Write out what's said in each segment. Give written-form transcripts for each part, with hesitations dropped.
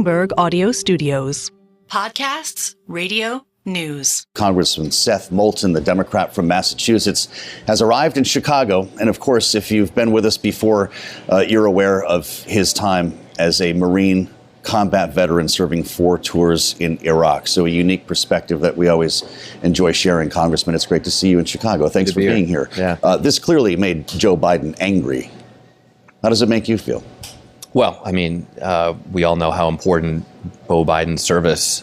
Bloomberg Audio Studios. Podcasts, radio, news. Congressman Seth Moulton, the Democrat from Massachusetts, has arrived in Chicago. And of course, if you've been with us before, you're aware of his time as a Marine combat veteran serving 4 tours in Iraq. So a unique perspective that we always enjoy sharing. Congressman, it's great to see you in Chicago. Thanks for being here. Yeah. This clearly made Joe Biden angry. How does it make you feel? Well, I mean, we all know how important Beau Biden's service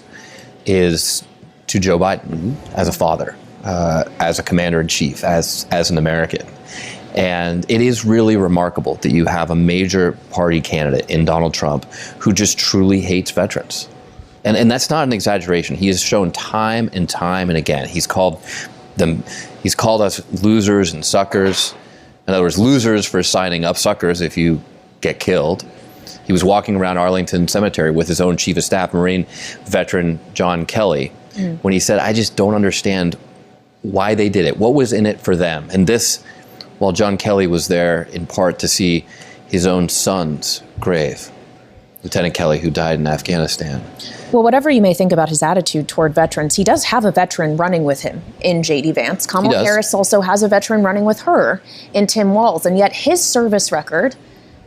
is to Joe Biden as a father, as a commander-in-chief, as an American. And it is really remarkable that you have a major party candidate in Donald Trump who just truly hates veterans. And that's not an exaggeration. He has shown time and time and again. He's called us losers and suckers. In other words, losers for signing up, suckers if you get killed. He was walking around Arlington Cemetery with his own chief of staff, Marine veteran John Kelly, when he said, I just don't understand why they did it. What was in it for them? And this, while John Kelly was there in part to see his own son's grave, Lieutenant Kelly, who died in Afghanistan. Well, whatever you may think about his attitude toward veterans, he does have a veteran running with him in J.D. Vance. Kamala Harris also has a veteran running with her in Tim Walz, and yet his service record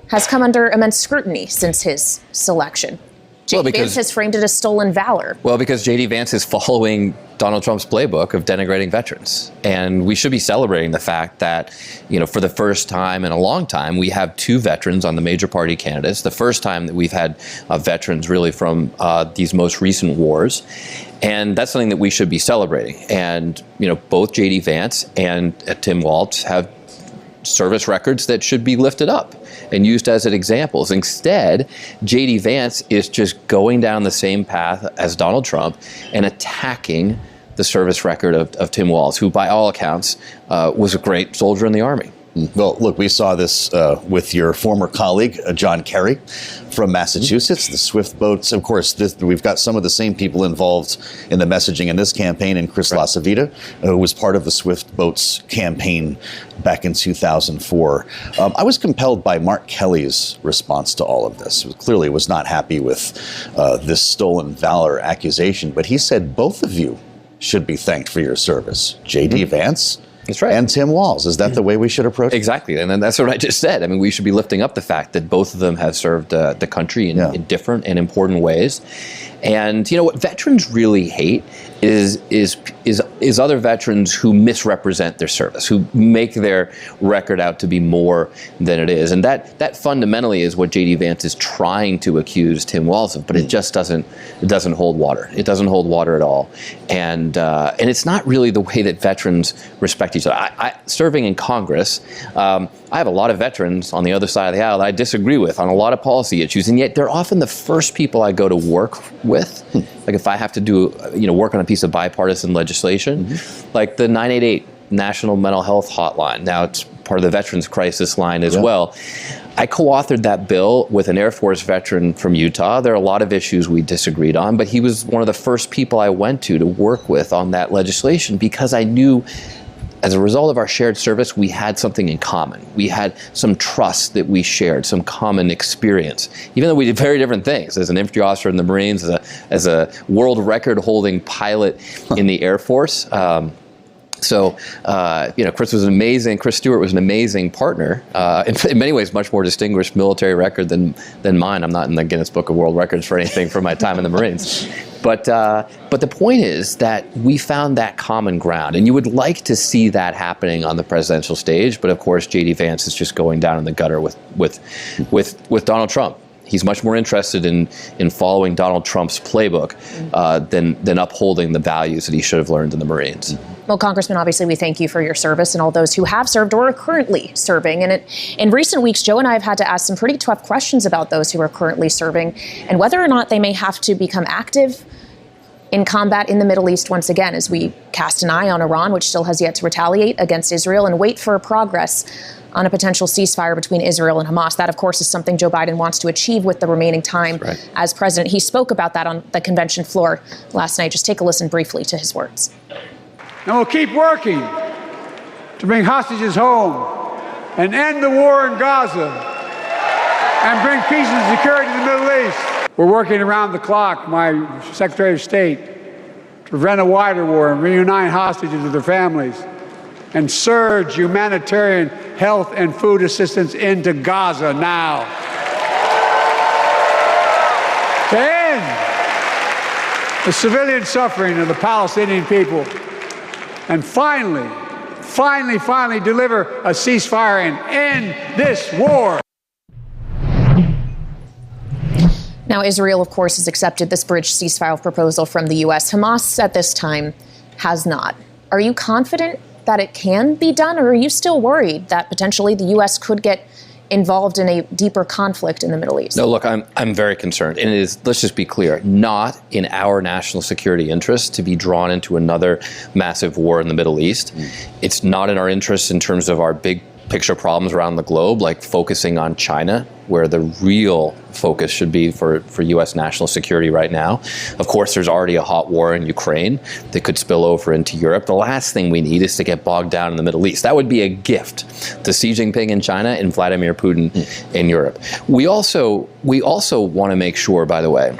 has come under immense scrutiny since his selection. J.D. Vance has framed it as stolen valor. Well, because J.D. Vance is following Donald Trump's playbook of denigrating veterans. And we should be celebrating the fact that, for the first time in a long time, we have 2 veterans on the major party candidates. The first time that we've had veterans really from these most recent wars. And that's something that we should be celebrating. And, both J.D. Vance and Tim Walz have service records that should be lifted up and used as examples. Instead, J.D. Vance is just going down the same path as Donald Trump and attacking the service record of Tim Walz, who by all accounts was a great soldier in the Army. Well, look, we saw this with your former colleague, John Kerry from Massachusetts, the Swift boats. Of course, we've got some of the same people involved in the messaging in this campaign, and Chris LaCivita, who was part of the Swift boats campaign back in 2004. I was compelled by Mark Kelly's response to all of this. Clearly was not happy with this stolen valor accusation, but he said both of you should be thanked for your service. J.D. Vance. That's right. And Tim Walz. Is that the way we should approach it? Exactly. And then that's what I just said. I mean, we should be lifting up the fact that both of them have served the country in different and important ways. And what veterans really hate is other veterans who misrepresent their service, who make their record out to be more than it is. And that fundamentally is what J.D. Vance is trying to accuse Tim Walz of, but it just doesn't hold water. It doesn't hold water at all. And it's not really the way that veterans respect each other. Serving in Congress, I have a lot of veterans on the other side of the aisle that I disagree with on a lot of policy issues, and yet they're often the first people I go to work with. Like if I have to do, work on a piece of bipartisan legislation, like the 988 National Mental Health Hotline. Now it's part of the Veterans Crisis Line as well. I co-authored that bill with an Air Force veteran from Utah. There are a lot of issues we disagreed on, but he was one of the first people I went to work with on that legislation because I knew as a result of our shared service, we had something in common. We had some trust that we shared, some common experience. Even though we did very different things, as an infantry officer in the Marines, as a world record-holding pilot in the Air Force. Chris was amazing. Chris Stewart was an amazing partner. In many ways, much more distinguished military record than mine. I'm not in the Guinness Book of World Records for anything from my time in the Marines. But the point is that we found that common ground, and you would like to see that happening on the presidential stage. But of course, J.D. Vance is just going down in the gutter with Donald Trump. He's much more interested in following Donald Trump's playbook than upholding the values that he should have learned in the Marines. Well, Congressman, obviously we thank you for your service and all those who have served or are currently serving. And in recent weeks, Joe and I have had to ask some pretty tough questions about those who are currently serving and whether or not they may have to become active in combat in the Middle East once again, as we cast an eye on Iran, which still has yet to retaliate against Israel, and wait for progress on a potential ceasefire between Israel and Hamas. That, of course, is something Joe Biden wants to achieve with the remaining time as president. He spoke about that on the convention floor last night. Just take a listen briefly to his words. And we'll keep working to bring hostages home and end the war in Gaza and bring peace and security to the Middle East. We're working around the clock, my Secretary of State, to prevent a wider war and reunite hostages with their families and surge humanitarian health and food assistance into Gaza now. To end the civilian suffering of the Palestinian people, and finally deliver a ceasefire and end this war. Now, Israel, of course, has accepted this bridge ceasefire proposal from the U.S. Hamas at this time has not. Are you confident that it can be done, or are you still worried that potentially the U.S. could get involved in a deeper conflict in the Middle East? No, look, I'm very concerned. And it is, let's just be clear, not in our national security interest to be drawn into another massive war in the Middle East. It's not in our interest in terms of our big picture problems around the globe, like focusing on China, where the real focus should be for U.S. national security right now. Of course, there's already a hot war in Ukraine that could spill over into Europe. The last thing we need is to get bogged down in the Middle East. That would be a gift to Xi Jinping in China and Vladimir Putin in Europe. We also want to make sure, by the way,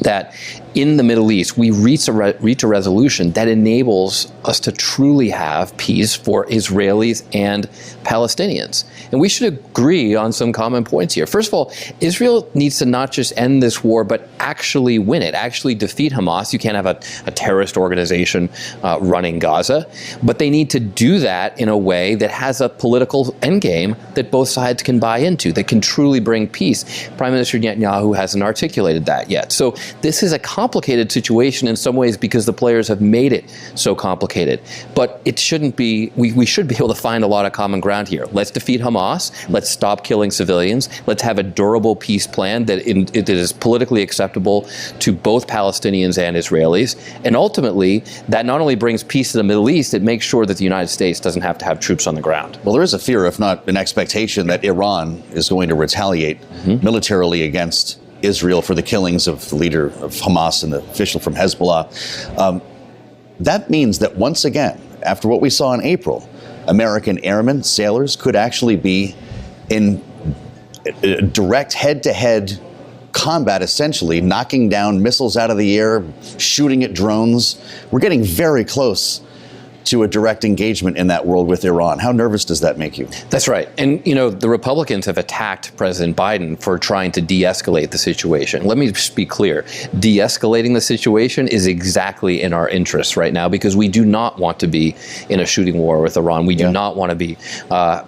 that in the Middle East, we reach a resolution that enables us to truly have peace for Israelis and Palestinians. And we should agree on some common points here. First of all, Israel needs to not just end this war, but actually win it, actually defeat Hamas. You can't have a terrorist organization running Gaza. But they need to do that in a way that has a political endgame that both sides can buy into, that can truly bring peace. Prime Minister Netanyahu hasn't articulated that yet. So this is a complicated situation in some ways because the players have made it so complicated. But it shouldn't be, we should be able to find a lot of common ground here. Let's defeat Hamas. Let's stop killing civilians. Let's have a durable peace plan that is politically acceptable to both Palestinians and Israelis. And ultimately, that not only brings peace to the Middle East, it makes sure that the United States doesn't have to have troops on the ground. Well, there is a fear, if not an expectation, that Iran is going to retaliate militarily against Israel for the killings of the leader of Hamas and the official from Hezbollah. That means that once again, after what we saw in April, American airmen, sailors could actually be in direct head-to-head combat, essentially, knocking down missiles out of the air, shooting at drones. We're getting very close to a direct engagement in that world with Iran. How nervous does that make you? That's right. And, you know, the Republicans have attacked President Biden for trying to de-escalate the situation. Let me just be clear. De-escalating the situation is exactly in our interests right now because we do not want to be in a shooting war with Iran. We do not want to be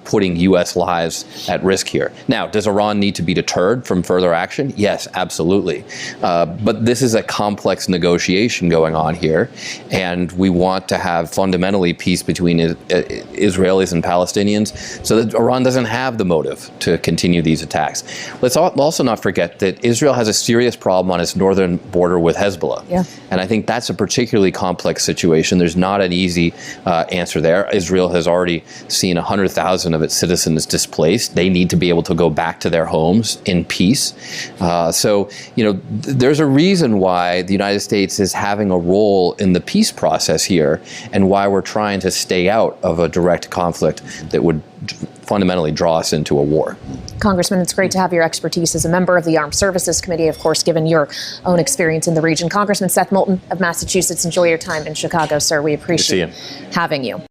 putting U.S. lives at risk here. Now, does Iran need to be deterred from further action? Yes, absolutely. But this is a complex negotiation going on here, and we want to have fundamentally peace between Israelis and Palestinians so that Iran doesn't have the motive to continue these attacks. Let's also not forget that Israel has a serious problem on its northern border with Hezbollah. Yeah. And I think that's a particularly complex situation. There's not an easy answer there. Israel has already seen 100,000 of its citizens displaced. They need to be able to go back to their homes in peace. So, you know, there's a reason why the United States is having a role in the peace process here and why we're trying to stay out of a direct conflict that would fundamentally draw us into a war. Congressman, it's great to have your expertise as a member of the Armed Services Committee, of course, given your own experience in the region. Congressman Seth Moulton of Massachusetts, enjoy your time in Chicago, sir. We appreciate having you.